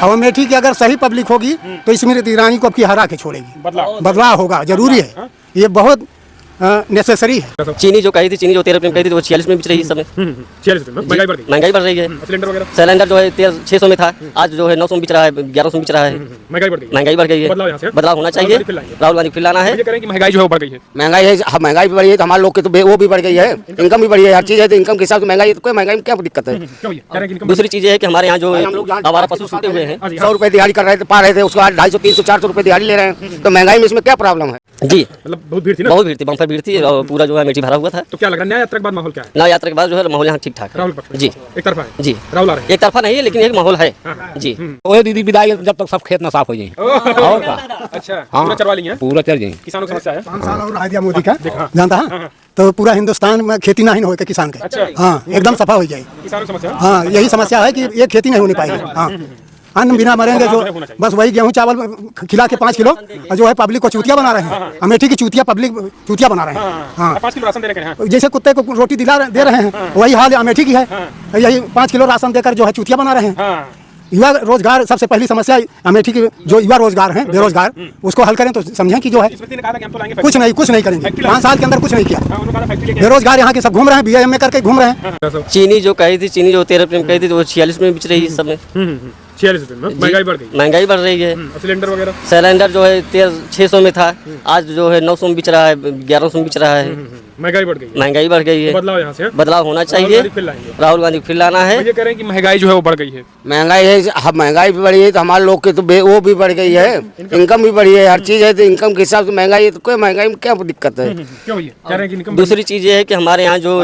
और अमेठी की अगर सही पब्लिक होगी तो स्मृति ईरानी को अब की हरा के छोड़ेगी। बदलाव होगा, जरूरी है, ये बहुत नेसेसरी है। चीनी जो कही थी, चीनी जो 13 रुपये में कही थी, वो 46 में बिच रही है इस समय। 46 रुपये महंगाई बढ़ रही है। सिलेंडर जो है 600 में था, आज जो है 900 में बिच रहा है, 1100 में बिच रहा है। महंगाई बढ़ गई है। बदलाव होना चाहिए। राहुल गांधी फिर लाना है। महंगाई जो है बढ़ गई है। महंगाई है, महंगाई भी बढ़ी है तो हमारे लोग की तो वो भी बढ़ गई है, इनकम भी बढ़ी है, हर चीज़ है तो इनकम के हिसाब से महंगाई है, तो कोई महंगाई में क्या दिक्कत है। दूसरी चीज़ है कि हमारे यहाँ जो आवारा पशु छूटे हुए हैं, 100 रुपये दिहाड़ी कर रहे थे, पा रहे थे, उसके बाद 250, 300, 400 रुपये दिहाड़ी ले रहे हैं, तो महंगाई में इसमें क्या प्रॉब्लम है। जी, मतलब बहुत भीड़ थी ना। बहुत भीड़ थी, बम्पर भीड़ थी और पूरा जो है अमेठी भरा हुआ था। तो क्या लग रहा है न्याय यात्रा के बाद माहौल क्या है? न्याय यात्रा के बाद जो है माहौल यहाँ ठीक ठाक है। राहुल पक्ष में जी, एक तरफा है। जी, राहुल आ रहे हैं। एक तरफा नहीं है, लेकिन एक माहौल है। जी, ओए दीदी विदाई जब तक सब खेत ना साफ हो जाए। और का अच्छा, पूरा चरवा लेंगे। पूरा चल जाए। किसानों की समस्या है। 5 साल और आइडिया मोदी का जानता है, तो पूरा हिंदुस्तान में खेती नहीं होगा किसान के। हाँ, एकदम सफा हो जाएगी। किसानों की समस्या। हाँ, यही समस्या है कि ये खेती नहीं होनी पाएगी। हाँ, अन्न बिना मरेंगे, जो बस वही गेहूं चावल खिला के 5 किलो जो है पब्लिक को चूतिया बना रहे हैं। अमेठी की चूतिया पब्लिक चूतिया बना रहे हैं। हाँ, 5 किलो राशन दे रहे हैं। जैसे कुत्ते को रोटी दे रहे हैं, वही हाल अमेठी की है। यही 5 किलो राशन देकर जो है चूतिया बना रहे हैं। युवा रोजगार सबसे पहली समस्या अमेठी की, जो युवा रोजगार हैं, बेरोजगार, उसको हल करें तो समझें कि जो है कुछ नहीं करेंगे। 5 साल के अंदर कुछ नहीं किया। बेरोजगार यहाँ के सब घूम रहे हैं, BA MA करके घूम रहे हैं। चीनी जो कही थी, चीनी जो 13 रुपये में कही थी, तो वो 46 में बिच रही है इस समय। 46 रुपये में महंगाई बढ़ गई। महंगाई बढ़ रही है। सिलेंडर वगैरह सिलेंडर जो है 600 में था, आज जो है 900 में बिच रहा है, 1100 में बिच रहा है। महंगाई बढ़ गई। महंगाई बढ़ गई है। बदलाव यहाँ से बदलाव होना चाहिए। राहुल गांधी फिर लाना है। ये कह रहे हैं कि महंगाई जो है वो बढ़ गई है। महंगाई है, महंगाई भी बढ़ी है तो हमारे लोग की तो वो भी बढ़ गई है, इनकम भी बढ़ी है, हर चीज़ है तो इनकम के हिसाब से महंगाई है, तो कोई महंगाई में क्या दिक्कत है। क्यों भैया कह रहे हैं कि इनकम। दूसरी चीज ये है कि हमारे यहाँ जो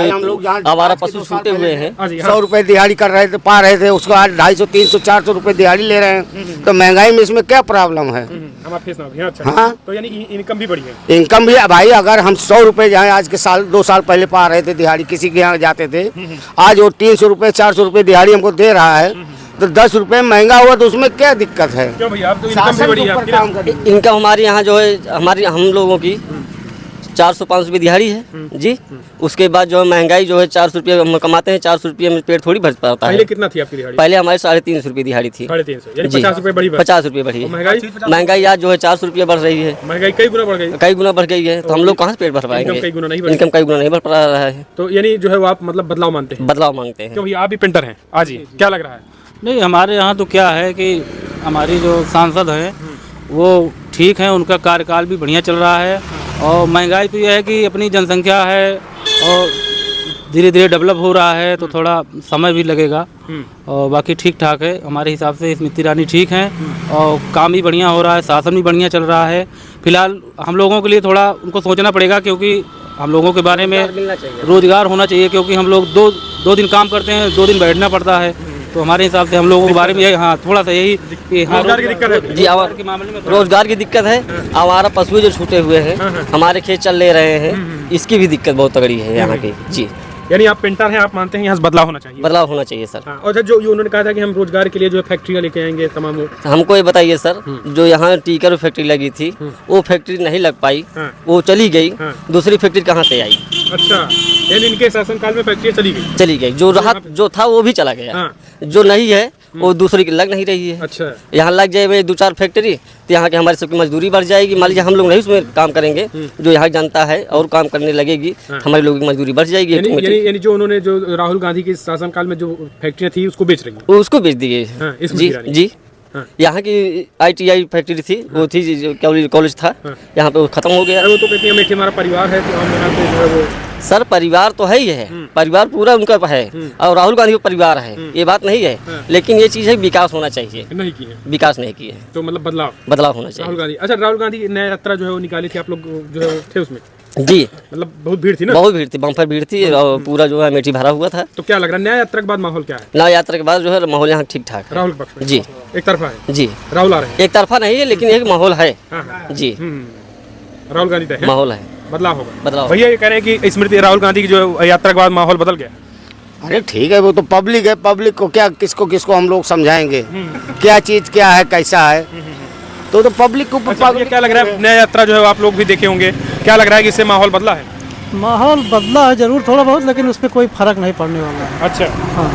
आवारा पशु छूटे हुए हैं, 100 रुपये दिहाड़ी कर रहे थे, पा रहे थे, उसके बाद 250, 300, 400 रुपये दिहाड़ी ले रहे हैं, तो महंगाई में इसमें क्या प्रॉब्लम है। हाँ, तो यानी इनकम भी बढ़ी है। इनकम भी भाई, अगर हम 100 रुपये जहाँ आज के साल 2 साल पहले पा रहे थे दिहाड़ी, किसी के यहाँ जाते थे, आज वो 300 रुपये 400 रुपये दिहाड़ी हमको दे रहा है, तो 10 रुपये महंगा हुआ तो उसमें क्या दिक्कत है। क्यों भैया, आप तो इनकम भी बढ़ी है। इनकम हमारे यहाँ जो है हम लोगों की 400-500 रुपये दिहाड़ी है जी। उसके बाद जो है महंगाई जो है 400 रुपये हम कमाते हैं, 400 रुपये में पेट थोड़ी भर पाता है। पहले कितना थी आपकी दिहाड़ी? पहले हमारे 350 रुपये दिहाड़ी थी। 350 यानी 50 रुपये बढ़ी। 50 रुपये बढ़ी। महंगाई आज जो है 400 रुपये बढ़ रही है। महंगाई कई गुना बढ़ गई। कई गुना बढ़ गई है, तो हम लोग कहाँ से पेट भर पाएंगे। इनकम कई गुना नहीं बढ़ पा रहा है। तो यानी जो है वो आप मतलब बदलाव मानते हैं। बदलाव मांगते हैं। क्यों भैया, आप भी पेंटर हैं आज ही, क्या लग रहा है? नहीं, हमारे यहाँ तो क्या है कि हमारी जो सांसद हैं वो ठीक हैं, उनका कार्यकाल भी बढ़िया चल रहा है। और महंगाई तो यह है कि अपनी जनसंख्या है और धीरे धीरे डेवलप हो रहा है, तो थोड़ा समय भी लगेगा। और बाकी ठीक ठाक है हमारे हिसाब से। स्मृति ईरानी ठीक हैं और काम भी बढ़िया हो रहा है, शासन भी बढ़िया चल रहा है। फिलहाल हम लोगों के लिए थोड़ा उनको सोचना पड़ेगा, क्योंकि हम लोगों के बारे में रोजगार होना चाहिए, क्योंकि हम लोग दो दिन काम करते हैं, 2 दिन बैठना पड़ता है। तो हमारे हिसाब से हम लोगों के बारे में यही, हाँ, थोड़ा सा यही कि हाँ, रोजगार की दिक्कत है जी। आवारा के मामले में रोजगार की दिक्कत है। आवारा पशु जो छूटे हुए हैं, हमारे खेत चल ले रहे हैं, इसकी भी दिक्कत बहुत तगड़ी है यहाँ की जी। यानी आप पेंटर हैं, आप मानते हैं यहाँ से बदलाव होना चाहिए। बदलाव होना चाहिए सर। हाँ, और जो उन्होंने कहा था कि हम रोजगार के लिए जो है फैक्ट्रियाँ लेके आएंगे तमाम। हमको ये बताइए सर, जो यहाँ टीकर फैक्ट्री लगी थी, वो फैक्ट्री नहीं लग पाई, वो चली गई। दूसरी फैक्ट्री कहाँ से आई? अच्छा, यानी इनके शासनकाल में फैक्ट्रियाँ चली गई। जो था वो भी चला गया। जो नहीं है वो दूसरी की लग नहीं रही है। अच्छा, यहाँ लग जाए 2-4 फैक्ट्री, तो यहाँ की हमारी सबकी मजदूरी बढ़ जाएगी। मान लीजिए हम लोग नहीं उसमें काम करेंगे, जो यहाँ जनता है और काम करने लगेगी, हमारे लोगों की मजदूरी बढ़ जाएगी। यानी जो उन्होंने जो राहुल गांधी के शासनकाल में जो फैक्ट्रियाँ थी उसको बेच रही है, उसको बेच दी गई जी जी। यहाँ की ITI फैक्ट्री थी, वो थी कॉलेज था, यहाँ पे वो खत्म हो गया। वो तो कहती है अमेठी हमारा परिवार है, तो हम यहाँ पे जो है वो। सर परिवार तो है ही है, परिवार पूरा उनका है और राहुल गांधी का परिवार है, ये बात नहीं है। लेकिन ये चीज़ है विकास होना चाहिए, नहीं की है विकास नहीं किए, तो मतलब बदलाव होना चाहिए। राहुल गांधी, अच्छा राहुल गांधी न्याय यात्रा जो है वो निकाली थी, आप लोग जो है थे उसमें जी। मतलब बहुत भीड़ थी ना? बहुत भीड़ थी, बम्पर भीड़ थी और पूरा जो है अमेठी भरा हुआ था। तो क्या लग रहा है न्याय यात्रा के बाद माहौल क्या है? न्याय यात्रा के बाद जो है माहौल यहाँ ठीक ठाक है। राहुल पक्ष में जी, एक तरफा है जी। राहुल आ रहे हैं। एक तरफा नहीं है, लेकिन एक माहौल है जी। राहुल गांधी है, माहौल है, बदलाव होगा। बदलाव। भैया ये कह रहे हैं कि स्मृति राहुल गांधी की जो यात्रा के बाद माहौल बदल गया। अरे ठीक है, वो तो पब्लिक है, पब्लिक को क्या किसको हम लोग समझाएंगे क्या चीज़ क्या है, कैसा है, तो पब्लिक को। अच्छा, क्या लग रहा है न्याय यात्रा जो है आप लोग भी देखे होंगे, क्या लग रहा है कि इससे माहौल बदला है? माहौल बदला है जरूर थोड़ा बहुत, लेकिन उसमें कोई फर्क नहीं पड़ने वाला है। अच्छा, हाँ,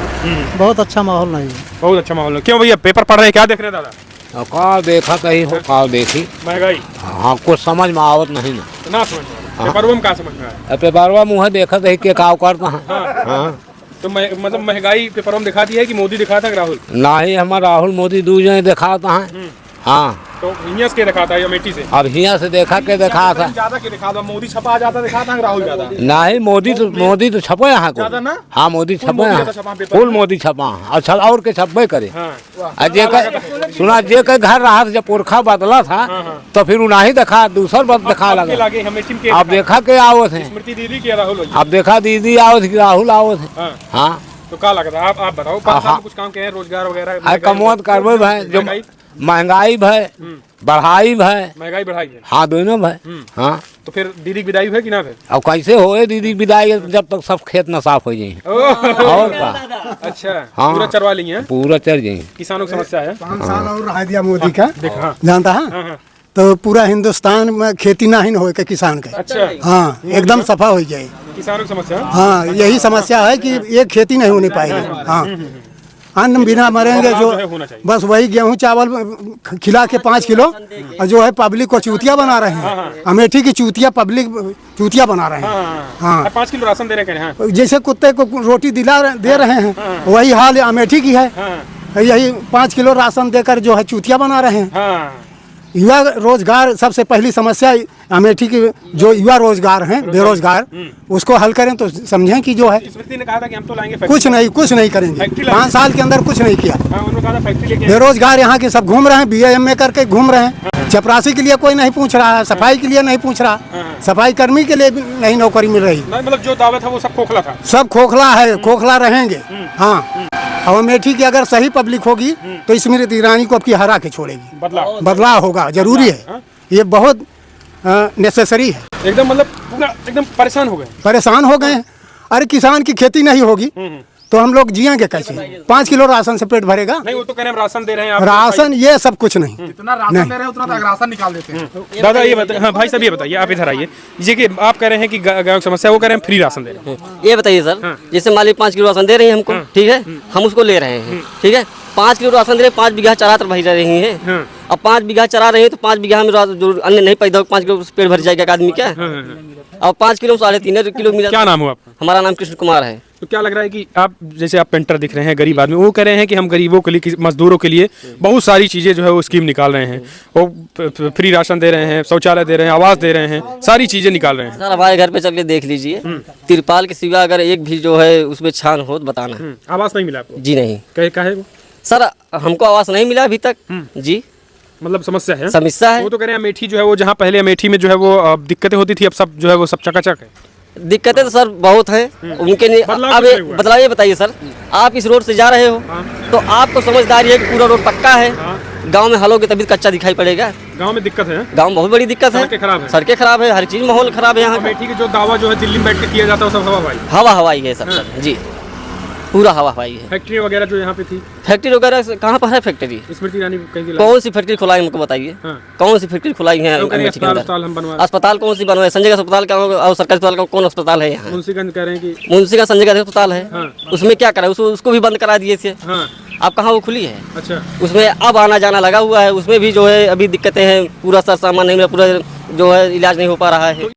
बहुत अच्छा माहौल नहीं है। बहुत अच्छा माहौल है। क्यों भैया पेपर पढ़ रहे हैं, क्या देख रहे हैं दादा? का देखा कहीं हो का देखी महंगाई हाँ कुछ समझ में आवत नहीं ना ना समझ में आ रहा। पेपर में क्या समझ में आया? पेपरवा मुँह देखा कहीं के काव करता है हाँ तो मतलब महंगाई पेपर में दिखाती है कि मोदी दिखाता है कि राहुल? ना ही हमारा राहुल मोदी दूजे दिखाता है हाँ तो हियां से दिखाता है या अमेठी से? अब हियाँ से देखा के देखा था ज्यादा के दिखाता, मोदी छपा जाता दिखाता है राहुल ज्यादा? ना ही मोदी तो छपे यहाँ को ज्यादा ना? हाँ मोदी छपे मोदी यहाँ ज्यादा छपा पेपर फुल मोदी छपा और के छपे करे हाँ। जे सुना जे के घर रहा था जब पुरखा बदला था तो फिर उन्हें देखा दूसर बात दिखा आपके लगा लागे अमेठी में अब देखा के आवत है स्मृति दीदी के राहुल भैया? अब देखा दीदी आवत कि राहुल आवत है हाँ। हाँ तो क्या लगता है आप बताओ, 5 साल में कुछ काम किए हैं, रोजगार वगैरह? है कमौत करबे भाई जो महंगाई भाई बढ़ाई भाई महंगाई बढ़ाई है हाँ दोनों भाई हाँ तो फिर दीदी की विदाई है कि ना? फिर अब कैसे होए दीदी विदाई जब तक सब खेत न साफ हो जाए और का अच्छा हाँ। पूरा चरवा ली है, पूरा चढ़ जाए किसानों की समस्या है। 5 साल और रहा दिया मोदी का देखा जानता है तो पूरा हिंदुस्तान में खेती ना ही हो के किसान के अच्छा हाँ एकदम सफा हो जाए। किसानों की समस्या हाँ यही समस्या है कि एक खेती नहीं होनी पाएगी। हाँ अन्न बिना मरेंगे जो होना चाहिए। बस वही गेहूं चावल खिला के 5 किलो और जो है पब्लिक को चूतिया बना रहे हैं। अमेठी की चूतिया पब्लिक चूतिया बना रहे हैं। हाँ 5 किलो राशन दे रहे हैं हाँ। जैसे कुत्ते को रोटी दे रहे हैं वही हाल अमेठी की है। यही 5 किलो राशन देकर जो है चूतिया बना रहे हैं। हाँ युवा रोजगार सबसे पहली समस्या अमेठी की जो युवा रोजगार हैं बेरोजगार उसको हल करें तो समझें कि जो है स्मृति ने कहा था कि हम तो लाएंगे कुछ नहीं करेंगे। 5 साल के अंदर कुछ नहीं किया। हाँ, उन्होंने कहा था फैक्ट्री लेके बेरोजगार यहाँ के सब घूम रहे हैं, BA MA करके घूम रहे हैं। चपरासी के लिए कोई नहीं पूछ रहा है, सफाई के लिए नहीं पूछ रहा, सफाई कर्मी के लिए भी नहीं नौकरी मिल रही। नहीं मतलब जो दावा था वो सब खोखला था। सब खोखला है, खोखला रहेंगे। हाँ और अमेठी की अगर सही पब्लिक होगी तो स्मृति ईरानी को अब की हरा के छोड़ेगी। बदलाव होगा, जरूरी है, ये बहुत नेसेसरी है। एकदम मतलब पूरा एकदम परेशान हो गए। परेशान हो गए। अरे किसान की खेती नहीं होगी तो हम लोग जिएंगे कैसे? 5 किलो राशन से पेट भरेगा? नहीं वो तो कह रहे हैं राशन दे रहे हैं आप। राशन ये सब कुछ नहीं। जितना राशन दे रहे हैं उतना तक राशन निकाल देते हैं। दादा ये बताइए, हाँ भाई साहब ये बताइए, आप इधर आइए। ये कि आप कह रहे हैं कि गाँव की समस्या, वो कह रहे हैं फ्री राशन दे रहे हैं। ये बताइए सर, जैसे मान लीजिए 5 किलो राशन दे रही है हमको, ठीक है, हम उसको ले रहे हैं, ठीक है, 5 किलो राशन दे रहे हैं, 5 बीघा चरा तर भरी रही है। अब 5 बीघा चरा रहे हैं तो 5 बीघा में जो अन्न नहीं पैदा हो, 5 किलो पेट भर जाएगा एक आदमी क्या? अब 5 किलो 3.5 किलो मिला। क्या नाम हो आपका? हमारा नाम कृष्ण कुमार है। तो क्या लग रहा है कि आप जैसे आप पेंटर दिख रहे हैं, गरीब आदमी, वो कह रहे हैं कि हम गरीबों के लिए, मजदूरों के लिए बहुत सारी चीज़ें जो है वो स्कीम निकाल रहे हैं, वो फ्री राशन दे रहे हैं, शौचालय दे रहे हैं, आवास दे रहे हैं, सारी चीज़ें निकाल रहे हैं। सर हमारे घर पे चल के देख लीजिए, तिरपाल के सिवा अगर एक भी जो है उसमें छान हो तो बताना। आवास नहीं मिला आपको? जी नहीं। क्या है वो? सर हमको आवास नहीं मिला अभी तक जी। मतलब समस्या है? समस्या है। वो तो कह रहे हैं अमेठी जो है वो, जहाँ पहले अमेठी में जो है वो दिक्कतें होती थी, अब सब जो है वो सब चकाचक है। दिक्कतें तो सर बहुत हैं उनके नहीं। अब बदलाव ये बताइए सर, आप इस रोड से जा रहे हो तो आपको समझदारी है कि पूरा रोड पक्का है, गांव में हलोगे तभी कच्चा दिखाई पड़ेगा। गांव में दिक्कत है, गांव में बहुत बड़ी दिक्कत है, सड़कें खराब है, हर चीज माहौल खराब है यहाँ। अमेठी के जो दावा जो है दिल्ली में बैठ के किया जाता है वो सब हवा हवाई है सब सर जी, पूरा हवा हवाई है। फैक्ट्री वगैरह जो यहाँ पे थी, फैक्ट्री वगैरह कहाँ पर है फैक्ट्री? स्मृति ईरानी कहीं कौन सी फैक्ट्री खुलाई हमको बताइए? कौन सी फैक्ट्री खुलाई है? अस्पताल कौन सी बनवाए? संजय का अस्पताल का और सरकारी अस्पताल का कौन अस्पताल है यहाँ? मुंशीगंज कह रहे हैं कि मुंशीगंज संजय का अस्पताल है, उसमें क्या करा? उसको भी बंद करा दिए थे। आप कहाँ वो खुली है? अच्छा उसमें अब आना जाना लगा हुआ है, उसमें भी जो है अभी दिक्कतें हैं, पूरा सर सामान नहीं मिला, पूरा जो है इलाज नहीं हो पा रहा है।